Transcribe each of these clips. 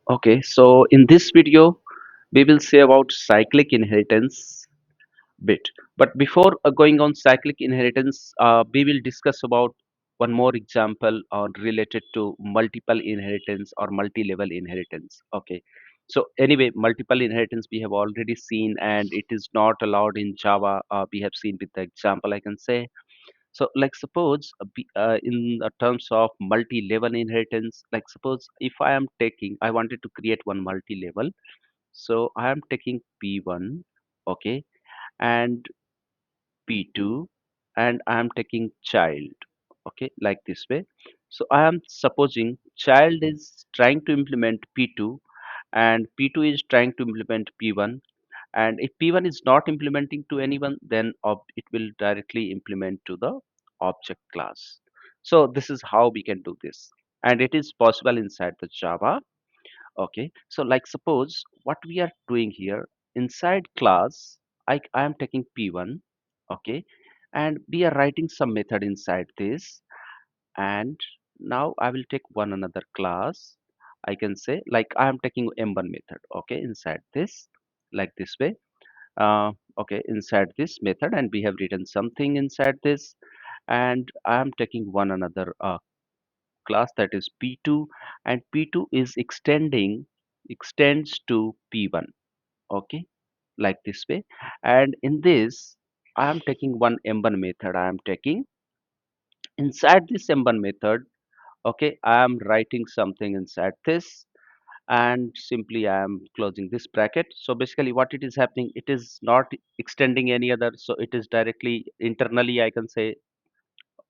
Okay, so in this video, we will say about cyclic inheritance bit. But before going on cyclic inheritance, we will discuss about one more example related to multiple inheritance or multi-level inheritance. Okay, so anyway, multiple inheritance we have already seen, and it is not allowed in Java. We have seen with the example, I can say. So, like suppose in the terms of multi-level inheritance, like suppose if I wanted to create one multi-level. So I am taking P1, okay, and P2, and I am taking child, okay, like this way. So I am supposing child is trying to implement P2 and P2 is trying to implement P1, and if P1 is not implementing to anyone, then it will directly implement to the object class. So this is how we can do this, and it is possible inside the Java. Okay, so like suppose what we are doing here inside class, I am taking P1, okay, and we are writing some method inside this, and now I will take one another class. I can say like I am taking M1 method, okay, inside this, like this way. Okay, inside this method, and we have written something inside this, and I am taking one another class that is P2, and P2 is extends to P1, okay, like this way. And in this I am taking one M1 method. I am taking inside this M1 method, okay, I am writing something inside this, and simply I am closing this bracket. So basically what it is happening, it is not extending any other, so it is directly internally, I can say,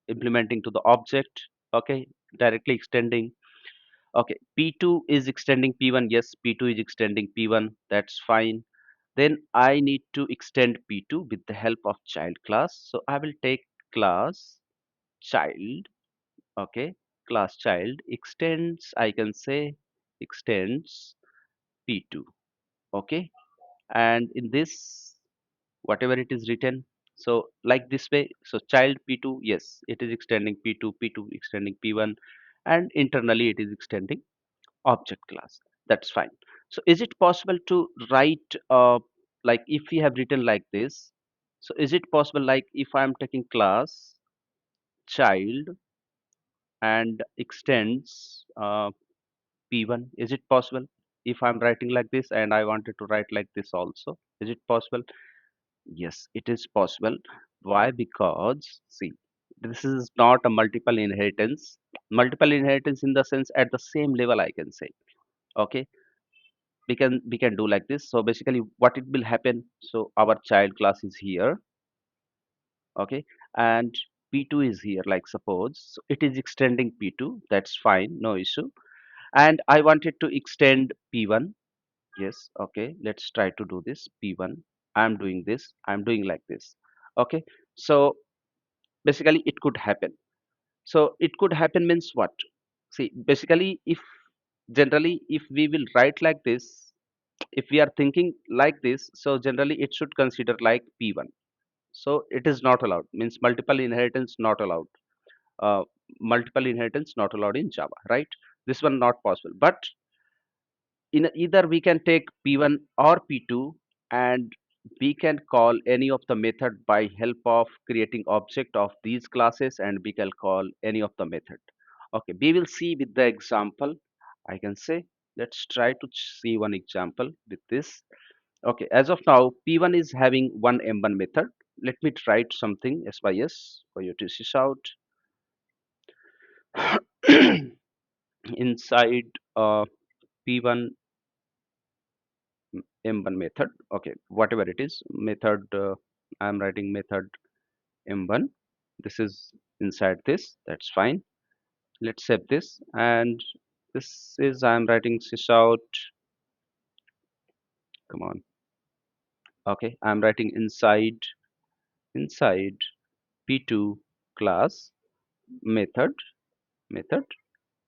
implementing to the object, okay, directly extending. Okay, P2 is extending P1. Yes, P2 is extending P1. That's fine. Then I need to extend P2 with the help of child class. So I will take class child. Okay, class child extends, I can say, extends P2. Okay, and in this, whatever it is written, so like this way. So child P2, yes, it is extending P2, P2 extending P1, and internally it is extending object class. That's fine. So is it possible to write like if we have written like this, so is it possible like if I'm taking class child and extends P1, is it possible if I'm writing like this and I wanted to write like this also, is it possible? Yes, it is possible. Why? Because see, this is not a multiple inheritance. Multiple inheritance in the sense at the same level, I can say. Okay, we can do like this. So basically what it will happen, so our child class is here, okay, and P2 is here, like suppose. So it is extending P2, that's fine, no issue. And I wanted to extend P1. Yes, okay, let's try to do this. P1, I'm doing this, I'm doing like this. Okay, so basically it could happen. So it could happen means what? See, basically if generally if we will write like this, if we are thinking like this, so generally it should consider like P1. So it is not allowed, means multiple inheritance not allowed. uh, Multiple inheritance not allowed in Java, right? This one not possible. But in either we can take P1 or P2, and we can call any of the method by help of creating object of these classes, and we can call any of the method. Okay, we will see with the example, I can say. Let's try to see one example with this. Okay, as of now, P1 is having one M1 method. Let me write something SYS for you to see out. Inside P1 M1 method. Okay, whatever it is, method, I'm writing method M1. This is inside this, that's fine. Let's save this, and this is I'm writing sysout. Come on. Okay, I'm writing inside P2 class method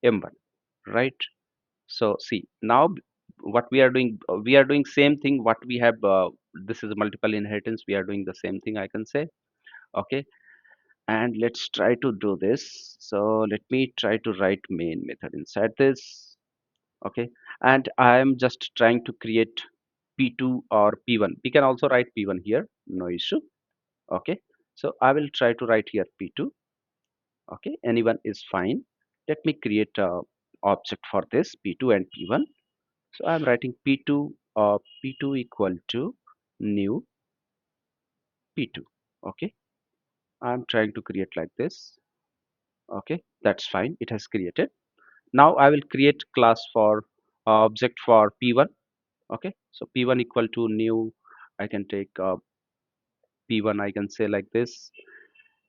M1, right? So see now what we are doing, we are doing same thing what we have. This is multiple inheritance, we are doing the same thing, I can say. Okay, and let's try to do this. So let me try to write main method inside this. Okay, and I am just trying to create P2 or P1. We can also write P1 here, no issue. Okay, so I will try to write here P2. Okay, anyone is fine. Let me create a object for this P2 and P1. So I'm writing P2, P2 equal to new P2. Okay, I'm trying to create like this. Okay, that's fine. It has created. Now I will create class for object for P1. Okay, so P1 equal to new. I can take P1. I can say like this.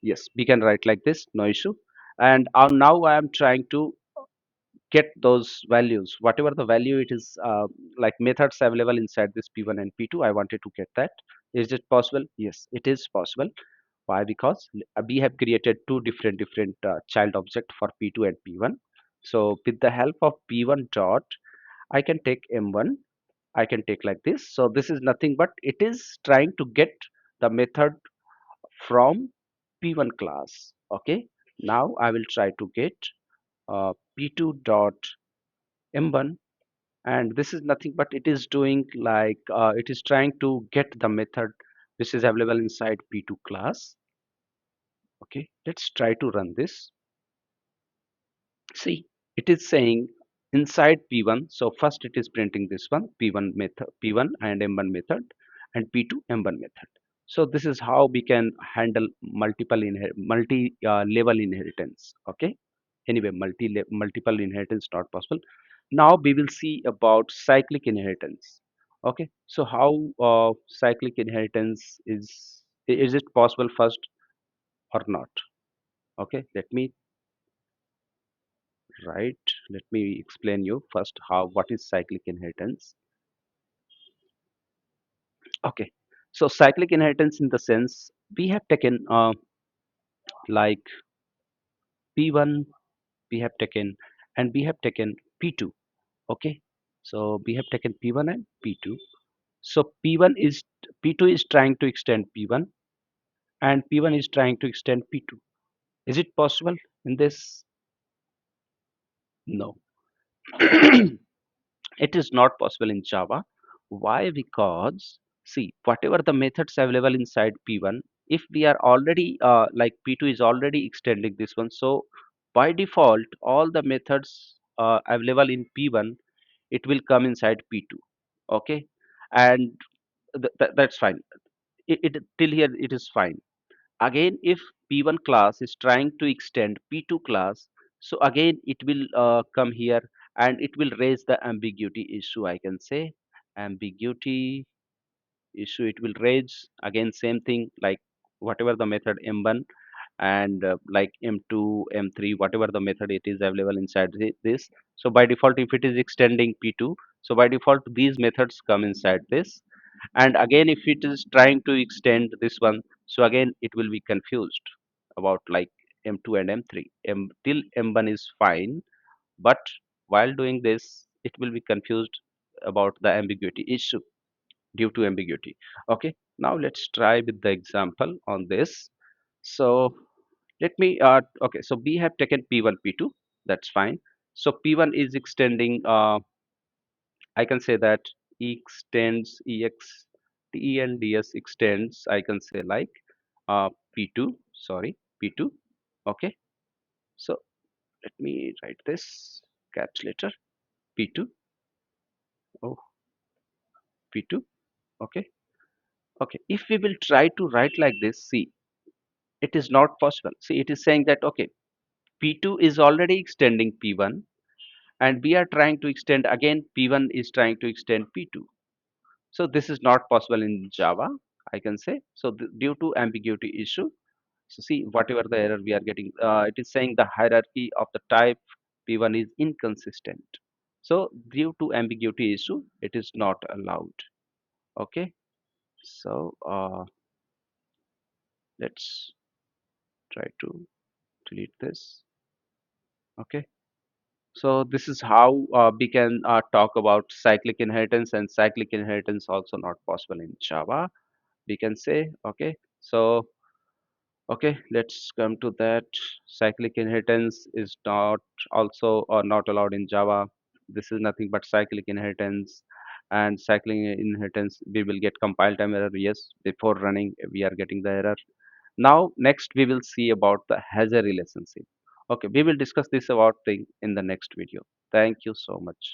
Yes, we can write like this. No issue. And now I am trying to get those values, whatever the value it is, like methods available inside this P1 and P2. I wanted to get that. Is it possible? Yes, it is possible. Why? Because we have created two different child object for P2 and P1. So with the help of P1 dot, I can take M1. I can take like this. So this is nothing but it is trying to get the method from P1 class. Okay. Now I will try to get P2 dot M1, and this is nothing but it is doing like it is trying to get the method which is available inside P2 class. Okay, let's try to run this. See, it is saying inside P1. So first it is printing this one P1 method, P1 and M1 method, and P2 M1 method. So this is how we can handle multi level inheritance. Okay. Anyway, multiple inheritance not possible. Now we will see about cyclic inheritance. Okay. So how cyclic inheritance is it possible first or not? Okay. Right, let me explain you first how what is cyclic inheritance. Okay, so cyclic inheritance in the sense we have taken like P1 we have taken, and we have taken P2. Okay, so we have taken P1 and P2. So P2 is trying to extend P1, and P1 is trying to extend P2. Is it possible in this? No. It is not possible in Java. Why? Because see, whatever the methods available inside P1, if we are already like P2 is already extending this one, so by default, all the methods available in P1, it will come inside P2. Okay, and that's fine. Till here it is fine. Again, if P1 class is trying to extend P2 class, so again it will come here and it will raise the ambiguity issue. I can say ambiguity issue it will raise. Again same thing, like whatever the method M1 and like M2 M3, whatever the method it is available inside this. So by default, if it is extending P2, so by default these methods come inside this. And again if it is trying to extend this one, so again it will be confused about like M2 and M3. Till M1 is fine, but while doing this it will be confused about the ambiguity issue, due to ambiguity. Okay, now let's try with the example on this. So let me okay, so we have taken P1 P2, that's fine. So P1 is extending I can say that extends ex t and ds extends, I can say like P2, sorry, P2. Okay, so let me write this caps letter P2. Oh, P2. Okay, okay, if we will try to write like this, see, it is not possible. See, it is saying that okay, P2 is already extending P1, and we are trying to extend again, P1 is trying to extend P2. So this is not possible in Java, I can say. So due to ambiguity issue, so see whatever the error we are getting, it is saying the hierarchy of the type P1 is inconsistent. So due to ambiguity issue, it is not allowed. Okay, so let's try to delete this. Okay, so this is how we can talk about cyclic inheritance, and cyclic inheritance also not possible in Java, we can say. Okay, so okay, let's come to that. Cyclic inheritance is not also or not allowed in Java. this is nothing but cyclic inheritance. And cyclic inheritance, we will get compile time error. Yes, before running we are getting the error. Now next we will see about the hazard relationship. Okay, we will discuss this about thing in the next video. Thank you so much.